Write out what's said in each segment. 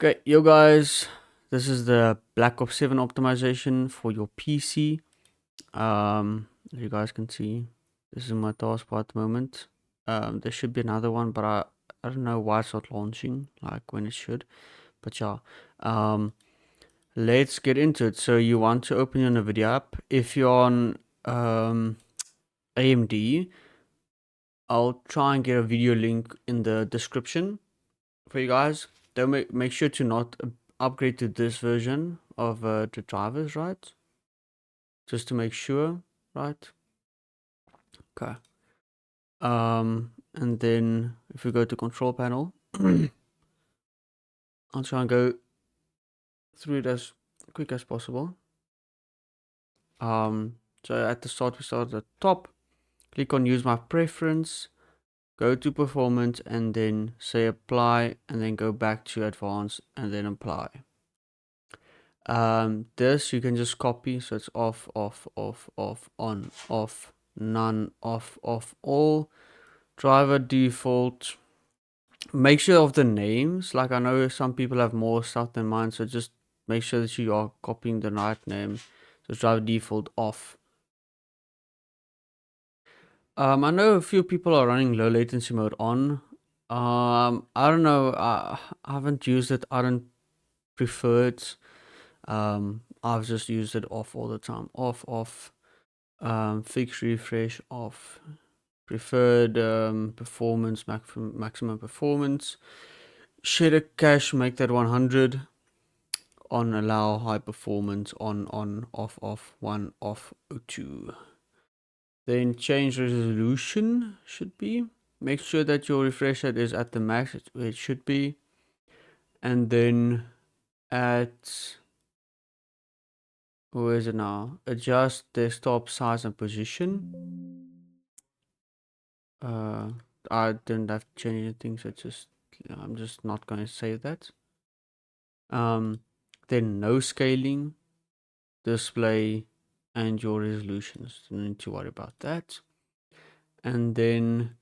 Okay, yo guys, this is the Black Ops 7 optimization for your PC. As you guys can see, this is my taskbar at the moment. There should be another one, but I don't know why it's not launching like when it should. But yeah, let's get into it. So you want to open your Nvidia app. If you're on AMD, I'll try and get a video link in the description for you guys. Don't make sure to not upgrade to this version of the drivers, right? Just to make sure, right? Okay. And then if we go to control panel, I'll try and go through it as quick as possible. So at the start, we start at the top. Click on use my preference. Go to performance and then say apply, and then go back to advanced and then apply. This you can just copy, so it's off, off, off, off, on, off, none, off, off, all. Driver default. Make sure of the names. Like I know some people have more stuff than mine, so just make sure that you are copying the right name. So driver default off. I know a few people are running low latency mode on. I don't know. I haven't used it. I don't prefer it. I've just used it off all the time. Off, off. Fixed refresh off. Preferred performance, maximum performance. Shader cache, make that 100. On allow high performance, on, off, off, 1, off, 2. Then change resolution should be. Make sure that your refresh rate is at the max where it should be. And then at, where is it now? Adjust desktop size and position. I didn't have to change anything, so I'm just not going to save that. Then no scaling, display, and your resolutions. Don't need to worry about that. And then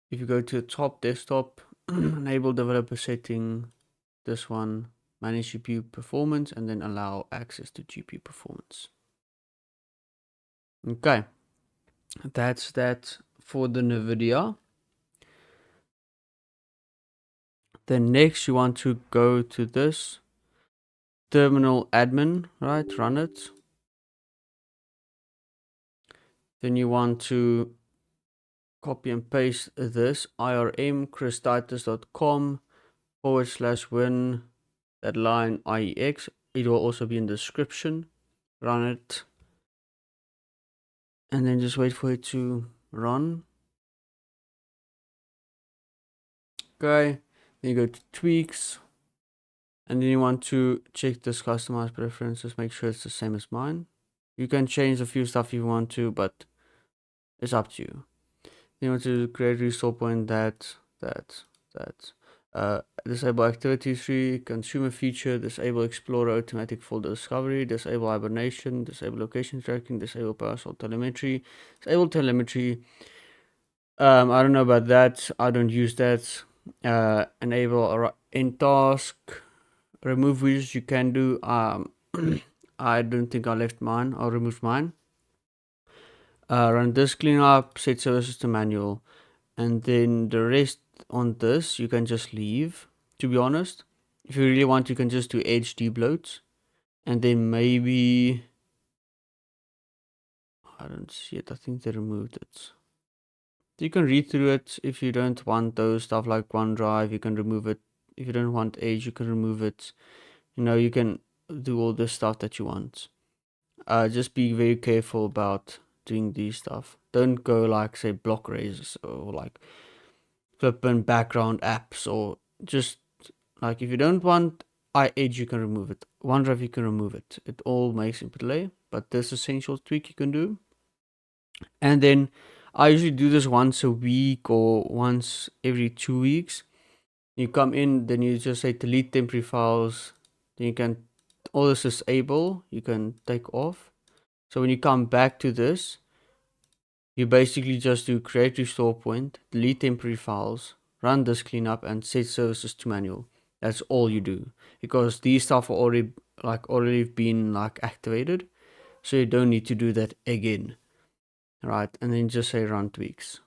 if you go to the top desktop, enable developer setting, this one, manage GPU performance, and then allow access to GPU performance. Okay, that's that for the Nvidia. Then next you want to go to this terminal admin, right? Run it. Then you want to copy and paste this IRM christitus.com/win that line IEX. It will also be in the description. Run it. And then just wait for it to run. Okay. Then you go to tweaks. And then you want to check this customized preferences. Make sure it's the same as mine. You can change a few stuff if you want to, but it's up to you. Then you want to create restore point that. Disable activity 3, consumer feature, disable explorer automatic folder discovery, disable hibernation, disable location tracking, disable parcel telemetry, disable telemetry. I don't know about that. I don't use that. Enable in task, remove widgets you can do. I don't think I left mine. I'll remove mine. Run this cleanup, set services to manual, and then the rest on this you can just leave. To be honest, if you really want, you can just do edge debloats, and then maybe I don't see it. I think they removed it. You can read through it. If you don't want those stuff like OneDrive, you can remove it. If you don't want edge, you can remove it. You know, you can do all this stuff that you want. Just be very careful about doing these stuff. Don't go like say block raises or like flipping background apps, or just like if you don't want iEdge, you can remove it. OneDrive, you can remove it. It all makes input delay, but this essential tweak you can do. And then I usually do this once a week or once every 2 weeks. You come in, then you just say delete temporary files. Then you can all this disable, you can take off. So when you come back to this, you basically just do create restore point, delete temporary files, run this cleanup, and set services to manual. That's all you do, because these stuff are already been like activated, so you don't need to do that again, right? And then just say run tweaks,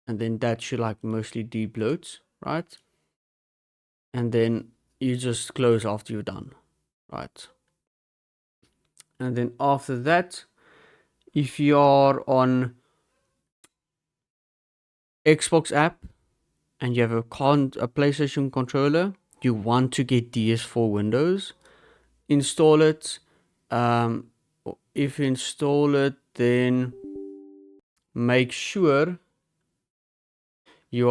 and then that should like mostly debloat, right? And then you just close after you're done, right? And then after that, if you are on Xbox app and you have a PlayStation controller, you want to get DS4 Windows, install it. If you install it, then make sure you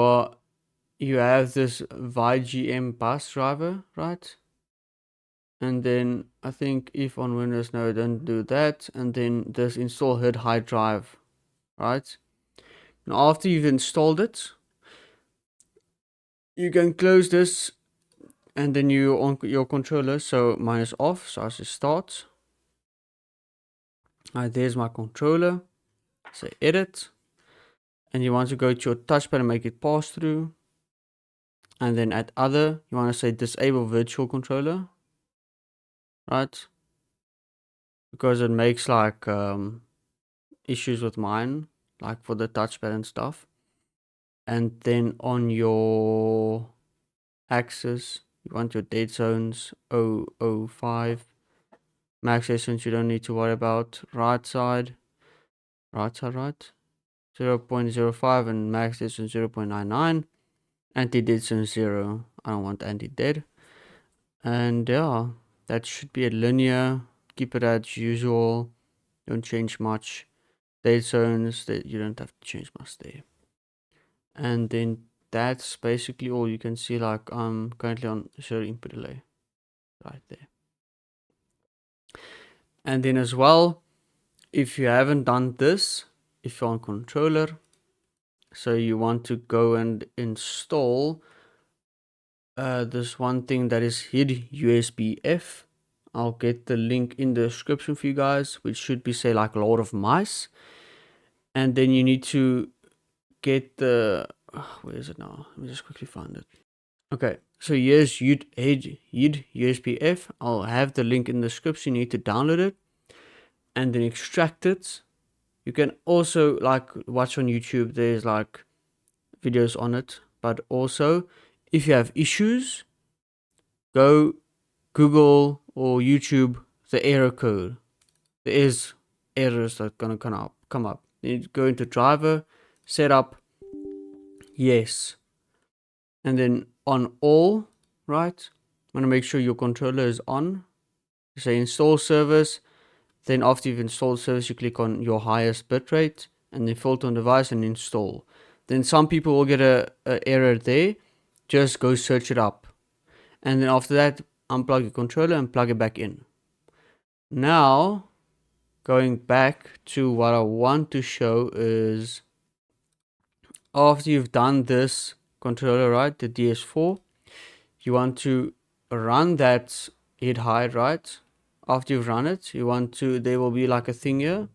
have this VGM bus driver, right? And then I think if on Windows, no, don't do that. And then this install HID high drive, right? Now after you've installed it, you can close this, and then you on your controller. So mine is off, so I say start. Alright, there's my controller. Say edit, and you want to go to your touchpad and make it pass through. And then at other, you want to say disable virtual controller, right? Because it makes like issues with mine, like for the touchpad and stuff. And then on your axis, you want your dead zones 005. Max distance you don't need to worry about. Right side, right. 0.05 and max distance 0.99. Anti-dead zone 0. I don't want anti-dead. And yeah, that should be a linear. Keep it as usual. Don't change much. Dead zones, that you don't have to change much there. And then that's basically all. You can see like I'm currently on 0 input delay right there. And then as well, if you haven't done this, if you're on controller, so you want to go and install this one thing that is HID USB-F. I'll get the link in the description for you guys, which should be say like Lord of Mice. And then you need to get the where is it now? Let me just quickly find it. Okay, so here's HID USB-F. I'll have the link in the description. You need to download it and then extract it. You can also like watch on YouTube. There's like videos on it. But also, if you have issues, go Google or YouTube the error code. There is errors that are gonna come up. You go into driver, setup, yes, and then on all, right? Want to make sure your controller is on. You say install service. Then after you've installed service, you click on your highest bitrate and then filter on device and install. Then some people will get a error there. Just go search it up. And then after that, unplug your controller and plug it back in. Now, going back to what I want to show is after you've done this controller, right, the DS4, you want to run that HID hide, right? After you've run it, you want to, there will be like a thing here,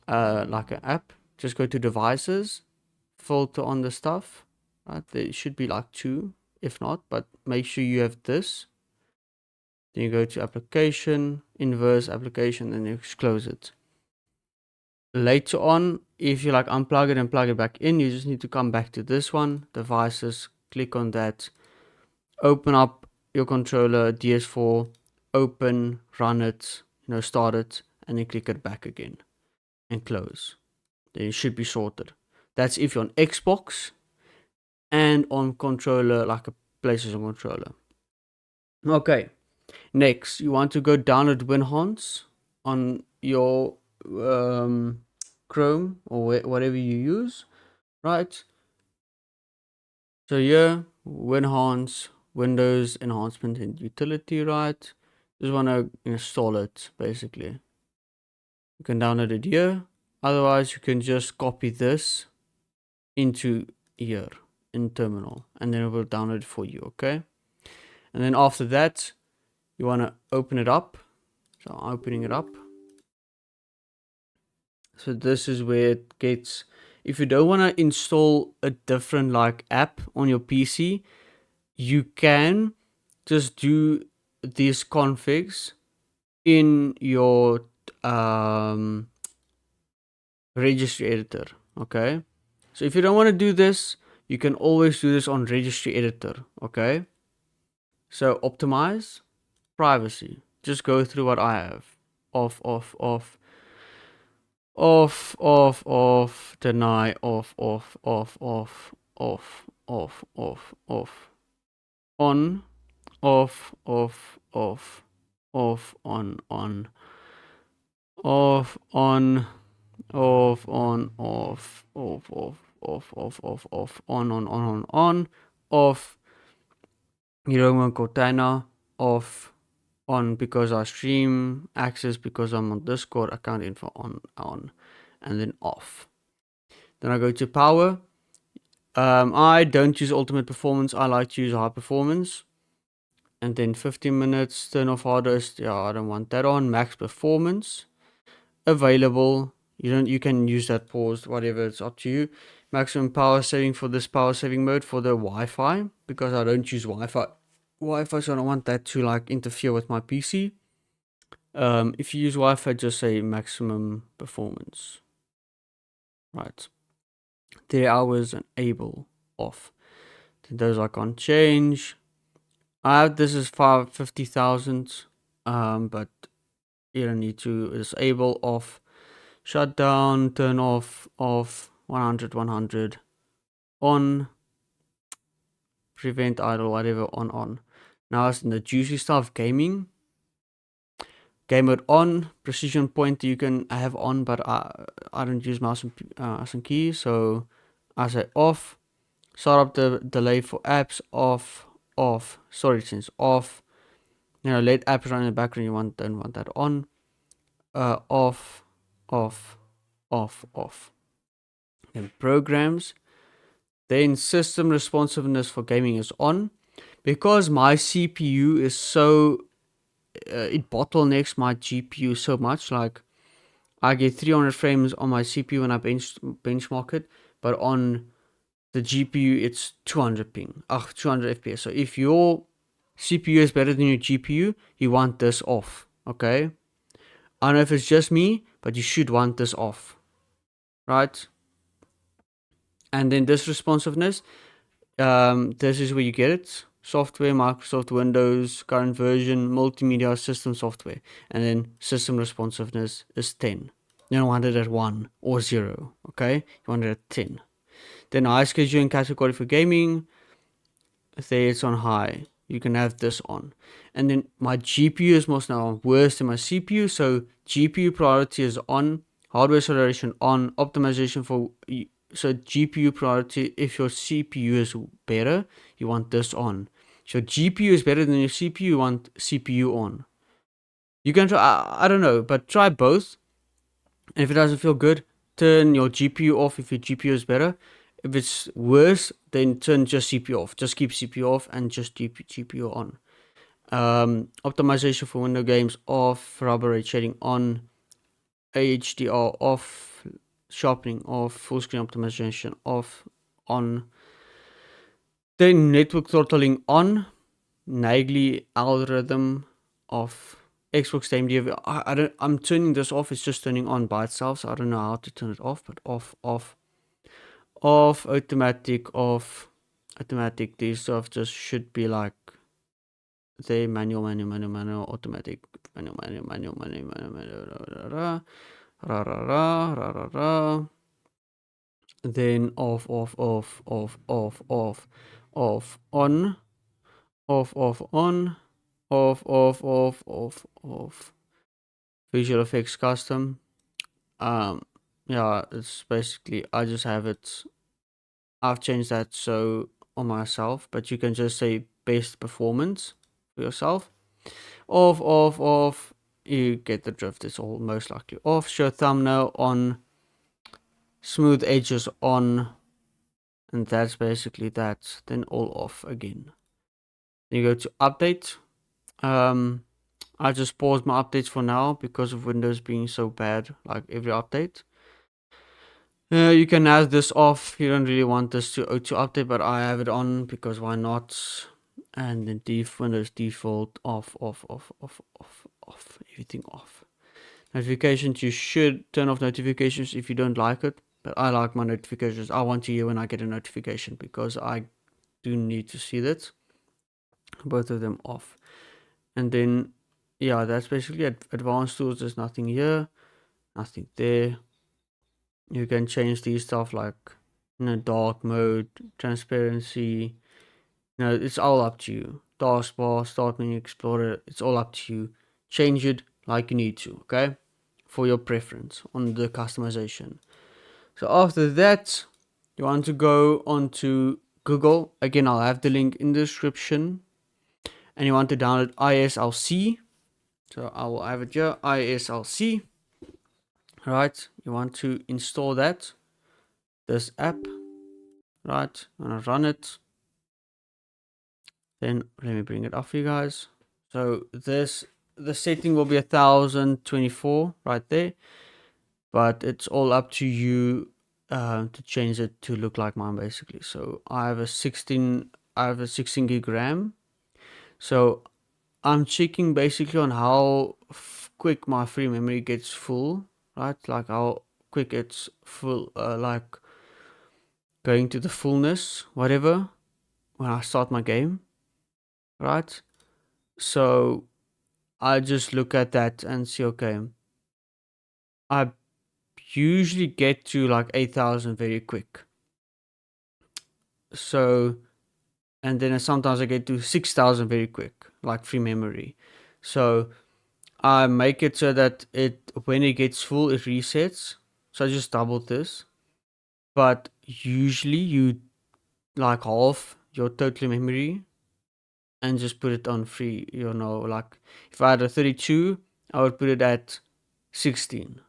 like an app. Just go to devices, filter on the stuff, right? There should be like 2, if not, but make sure you have this. Then you go to application, inverse application, and you close it. Later on, if you like unplug it and plug it back in, you just need to come back to this one, devices, click on that, open up your controller, DS4, open, run it, start it, and then click it back again and close. Then it should be sorted. That's if you're on Xbox and on controller, like a PlayStation controller. Okay, next, you want to go download WinHance on your Chrome or whatever you use, right? So here, WinHance, Windows Enhancement and Utility, right? Just want to install it, basically. You can download it here. Otherwise, you can just copy this into here in terminal, and then it will download it for you, okay? And then after that, you want to open it up. So I'm opening it up. So this is where it gets, if you don't want to install a different like app on your PC, you can, just do these configs in your registry editor. Okay, so if you don't want to do this, you can always do this on registry editor. Okay, so optimize privacy. Just go through what I have. Off, off, off, off, off, off, deny, off, off, off, off, off, off, off, off, on, off, off, off, off, on, off, on, off, on, off, off, off, off, off, off, on, off, you don't want Cortana, off, on because I stream, access because I'm on Discord, account info on, and then off. Then I go to power. I don't use ultimate performance. I like to use high performance. And then 15 minutes, turn off hard disk. Yeah, I don't want that on. Max performance available. You can use that paused, whatever, it's up to you. Maximum power saving for this power saving mode for the Wi-Fi, because I don't use Wi-Fi, so I don't want that to like interfere with my PC. If you use Wi-Fi, just say maximum performance. Right. 3 hours and able off. Then those I can't change. This is 50,000. But you don't need to disable off. Shut down, turn off, 100, on, prevent idle, whatever, on. Now it's in the juicy stuff, gaming. Game mode on, precision pointer you can have on, but I don't use mouse and key, so I say off. Start up the delay for apps, off. Storage sense off. Let apps run in the background, don't want that on. Off. Then programs. Then system responsiveness for gaming is on. Because my CPU is so it bottlenecks my GPU so much. Like I get 300 frames on my CPU when I benchmark it, but on the GPU it's 200 ping, 200 FPS. So if your CPU is better than your GPU, you want this off. Okay, I don't know if it's just me, but you should want this off, right? And then this responsiveness, this is where you get it. Software, Microsoft Windows, current version, multimedia system software. And then system responsiveness is 10. You don't want it at 1 or 0, okay? You want it at 10. Then high scheduling category for gaming, say it's on high. You can have this on. And then my GPU is most now worse than my CPU, so GPU priority is on, hardware acceleration on, optimization for, so GPU priority, if your CPU is better, you want this on. If your GPU is better than your CPU, you want CPU on. You can try, I don't know, but try both. And if it doesn't feel good, turn your GPU off if your GPU is better. If it's worse, then turn just CPU off. Just keep CPU off and just GPU on. Optimization for window games off, rubber rate shading on, HDR off, sharpening off, full screen optimization off, on. Then network throttling on, Nagli algorithm off, Xbox Game DV. I'm turning this off. It's just turning on by itself, so I don't know how to turn it off. But off, automatic off, automatic. These stuff just should be like the manual, automatic, manual. Then off, on, on, off. Visual effects custom. Yeah, it's basically, I just have it. I've changed that so on myself, but you can just say best performance for yourself. Off. You get the drift. It's all most likely off. Show thumbnail on. Smooth edges on. And that's basically that. Then all off again. Then you go to update. I just paused my updates for now because of Windows being so bad, like every update. You can have this off. You don't really want this to update, but I have it on because why not? and then Windows default off, everything off. Notifications, you should turn off notifications if you don't like it, but I like my notifications. I want to hear when I get a notification because I do need to see that. Both of them off. And then, yeah, that's basically it. Advanced tools, there's nothing here, nothing there. You can change these stuff like, dark mode, transparency. It's all up to you. Taskbar, start menu, explorer, it's all up to you. Change it like you need to, okay? For your preference on the customization. So after that, you want to go onto Google. Again, I'll have the link in the description. And you want to download ISLC. So I will have it here, ISLC. Right, you want to install that. This app. Right, I'm gonna run it. Then let me bring it up for you guys. So the setting will be 1024 right there, but it's all up to you to change it to look like mine basically. So I have a 16 gig RAM. So I'm checking basically on how quick my free memory gets full, right? Like how quick it's full, like going to the fullness, whatever, when I start my game, right? So I just look at that and see, okay, I usually get to like 8,000 very quick. So, and then sometimes I get to 6,000 very quick, like free memory. So I make it so that when it gets full, it resets. So I just doubled this. But usually you like half your total memory and just put it on free. Like if I had a 32, I would put it at 16.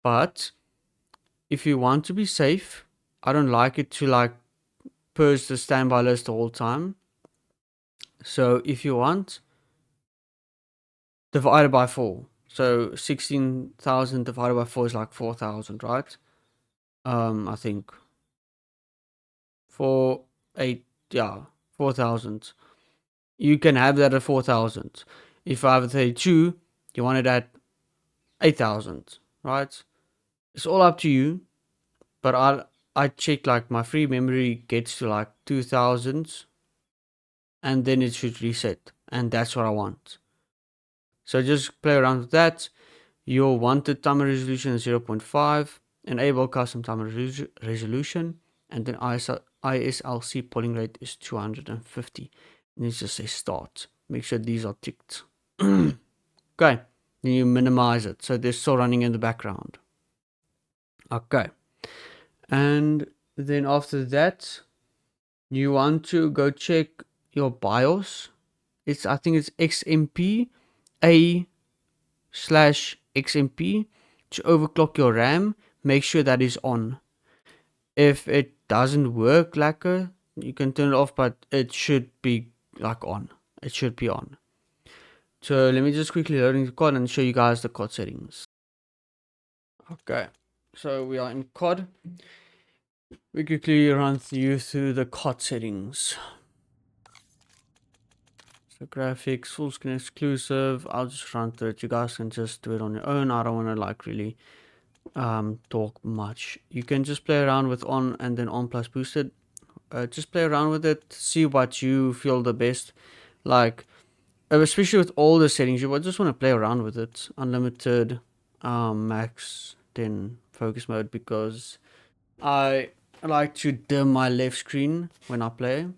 But if you want to be safe, I don't like it to like purge the standby list the whole time. So if you want, divided by 4. So 16,000 divided by 4 is like 4,000, right? I think 4, 8, yeah, 4,000. You can have that at 4,000. If I have a 32, you want it at 8,000, right? It's all up to you. But I check like my free memory gets to like 2,000 and then it should reset. And that's what I want. So just play around with that. Your wanted timer resolution is 0.5. Enable custom timer resolution. And then ISLC polling rate is 250. And it just says start. Make sure these are ticked. Okay. Then you minimize it. So they're still running in the background. Okay. And then after that, you want to go check your BIOS. I think it's XMP A/XMP to overclock your RAM. Make sure that is on. If it doesn't work, lekker, you can turn it off, but it should be like on. It should be on. So let me just quickly load in the COD and show you guys the COD settings. Okay, so we are in COD. We quickly run through the COD settings. So graphics, full screen exclusive. I'll just run through it. You guys can just do it on your own. I don't want to like really talk much. You can just play around with on and then on plus boosted. Just play around with it. See what you feel the best. Like especially with all the settings, you just want to play around with it. Unlimited, max, then focus mode, because I like to dim my left screen when I play.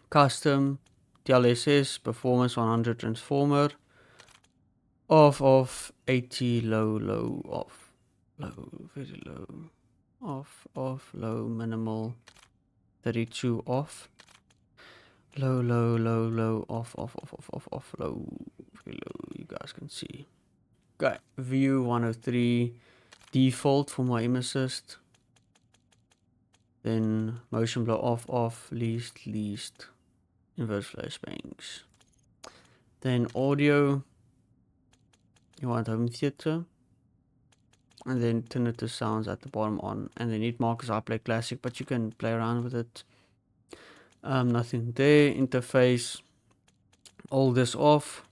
Custom, DLSS, performance 100 transformer, off, 80, low, off, low, very low, off, low, minimal, 32, off, low, off, low, very low, you guys can see. Okay, view 103, default for my aim assist, then motion blur off, least, inverse flash bangs. Then audio, you want home theater, and then tinnitus sounds at the bottom on, and then need markers I play classic, but you can play around with it. Nothing there. Interface, all this off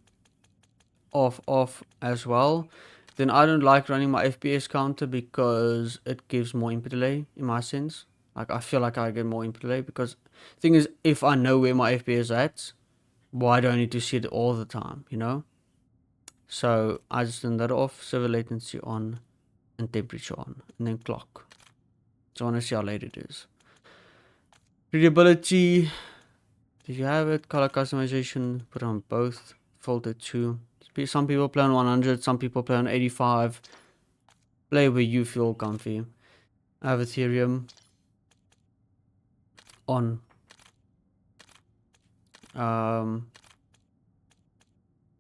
as well. Then I don't like running my FPS counter because it gives more input delay in my sense. Like I feel like I get more input delay because the thing is, if I know where my FPS is at, why do I need to see it all the time, you know? So I just turn that off, server latency on, and temperature on, and then clock. So I want to see how late it is. Readability, if you have it, color customization, put on both, filter 2. Some people play on 100, some people play on 85. Play where you feel comfy. I have Ethereum on.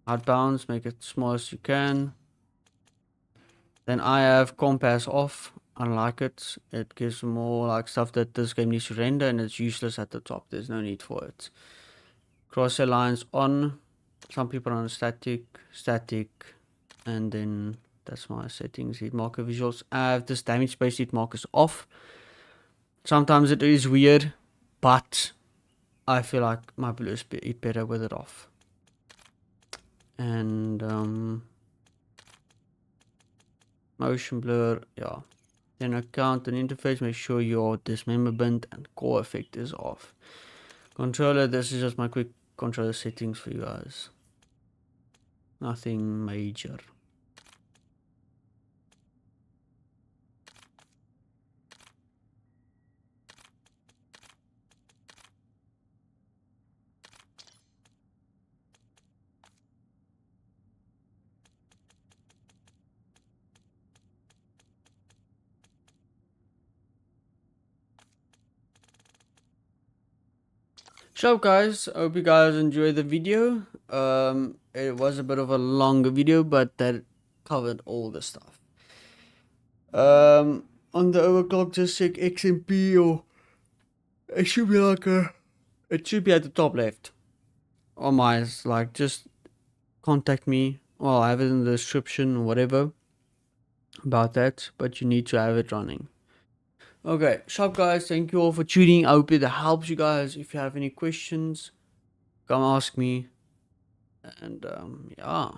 Outbounds, make it small as you can. Then I have compass off. I like it. It gives more like stuff that this game needs to render, and it's useless at the top. There's no need for it. Crosshair lines on. Some people are on static, and then that's my settings. Heat marker visuals. I have this damage based heat markers off. Sometimes it is weird, but I feel like my blue is better with it off. And motion blur, yeah. Then account and interface, make sure your dismemberment and core effect is off. Controller, this is just my quick controller settings for you guys. Nothing major. So guys, I hope you guys enjoyed the video. It was a bit of a longer video, but that covered all the stuff. On the overclock, just check XMP, or it should be like it should be at the top left. Or mine, like just contact me. Well, I have it in the description, whatever about that, but you need to have it running. Okay, sharp guys, thank you all for tuning. I hope it helps you guys. If you have any questions, come ask me. And yeah,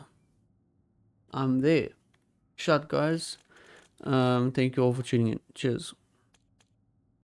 I'm there. Shut guys. Thank you all for tuning in. Cheers.